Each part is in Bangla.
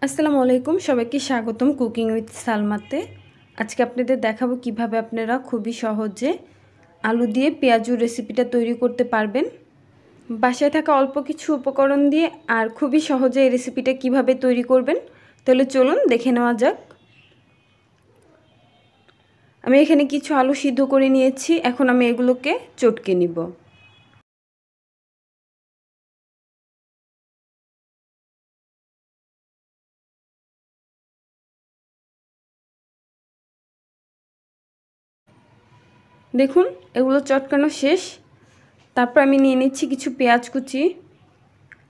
আসসালামু আলাইকুম, সবাইকে স্বাগতম কুকিং উইথ সালমাতে। আজকে আপনাদের দেখাবো কিভাবে আপনারা খুবই সহজে আলু দিয়ে পেঁয়াজু রেসিপিটা তৈরি করতে পারবেন বাসায় থাকা অল্প কিছু উপকরণ দিয়ে। আর খুবই সহজে এই রেসিপিটা কিভাবে তৈরি করবেন তাহলে চলুন দেখে নেওয়া যাক। আমি এখানে কিছু আলু সিদ্ধ করে নিয়েছি, এখন আমি এগুলোকে চটকে নিব। দেখুন এগুলো চটকানো শেষ। তারপর আমি নিয়ে নিচ্ছি কিছু পেঁয়াজ কুচি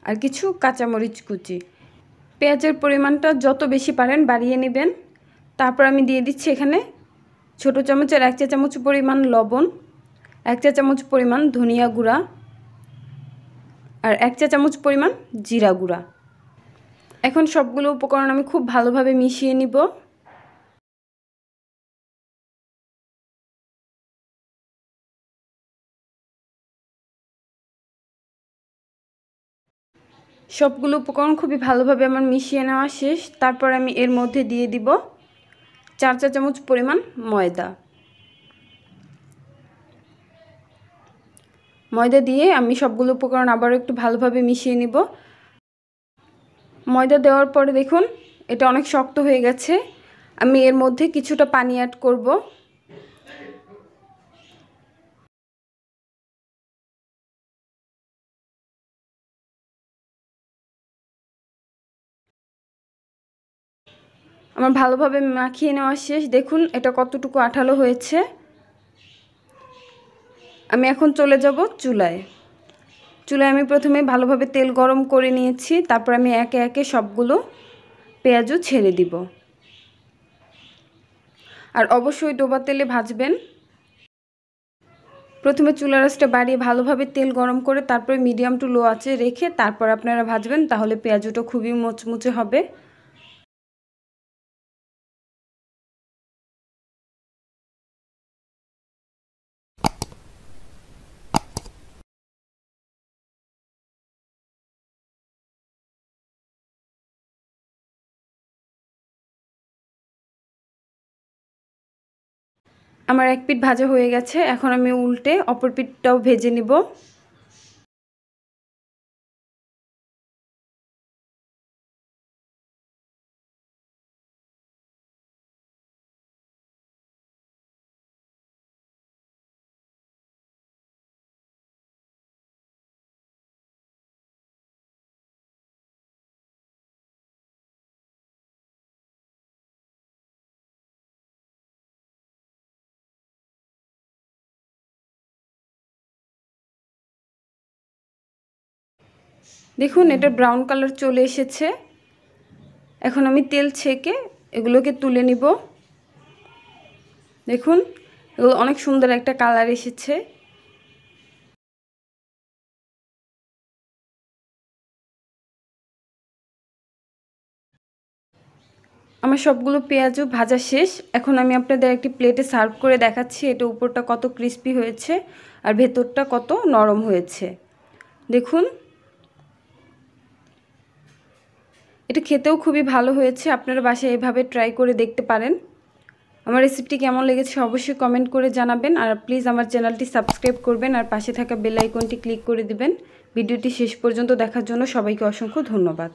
আর কিছু কাঁচামরিচ কুচি। পেঁয়াজের পরিমাণটা যত বেশি পারেন বাড়িয়ে নেবেন। তারপর আমি দিয়ে দিচ্ছি এখানে ছোটো চামচের 1 চা চামচ পরিমাণ লবণ, 1 চা চামচ পরিমাণ ধনিয়া গুঁড়া আর 1 চা চামচ পরিমাণ জিরা গুঁড়া। এখন সবগুলো উপকরণ আমি খুব ভালোভাবে মিশিয়ে নিব। সবগুলো উপকরণ খুবই ভালোভাবে আমার মিশিয়ে নেওয়া শেষ। তারপর আমি এর মধ্যে দিয়ে দিব 4 চা চামচ পরিমাণ ময়দা দিয়ে আমি সবগুলো উপকরণ আবারও একটু ভালোভাবে মিশিয়ে নিব। ময়দা দেওয়ার পরে দেখুন এটা অনেক শক্ত হয়ে গেছে। আমি এর মধ্যে কিছুটা পানি অ্যাড করব। আমার ভালোভাবে মাখিয়ে নেওয়া শেষ। দেখুন এটা কতটুকু আঠালো হয়েছে। আমি এখন চলে যাব চুলায়। আমি প্রথমে ভালোভাবে তেল গরম করে নিয়েছি। তারপর আমি একে একে সবগুলো পেঁয়াজু ছেড়ে দিব। আর অবশ্যই ডোবা তেলে ভাজবেন। প্রথমে চুলার আঁচটা বাড়িয়ে ভালোভাবে তেল গরম করে তারপরে মিডিয়াম টু লো আঁচে রেখে তারপর আপনারা ভাজবেন, তাহলে পেঁয়াজুটা খুবই মুচমুচে হবে। আমার এক পিঠ ভাজা হয়ে গেছে, এখন আমি উল্টে অপর পিঠটাও ভেজে নিব। দেখুন এটা ব্রাউন কালার চলে এসেছে। এখন আমি তেল ছেঁকে এগুলোকে তুলে নিব। দেখুন এগুলো অনেক সুন্দর একটা কালার এসেছে। আমার সবগুলো পেঁয়াজও ভাজা শেষ। এখন আমি আপনাদের একটি প্লেটে সার্ভ করে দেখাচ্ছি এটা উপরটা কত ক্রিস্পি হয়েছে আর ভেতরটা কত নরম হয়েছে। দেখুন এটা খেতেও খুবই ভালো হয়েছে। আপনারা বাসায় এভাবে ট্রাই করে দেখতে পারেন। আমার রেসিপিটি কেমন লেগেছে অবশ্যই কমেন্ট করে জানাবেন। আর প্লিজ আমার চ্যানেলটি সাবস্ক্রাইব করবেন আর পাশে থাকা বেল আইকনটি ক্লিক করে দিবেন। ভিডিওটি শেষ পর্যন্ত দেখার জন্য সবাইকে অসংখ্য ধন্যবাদ।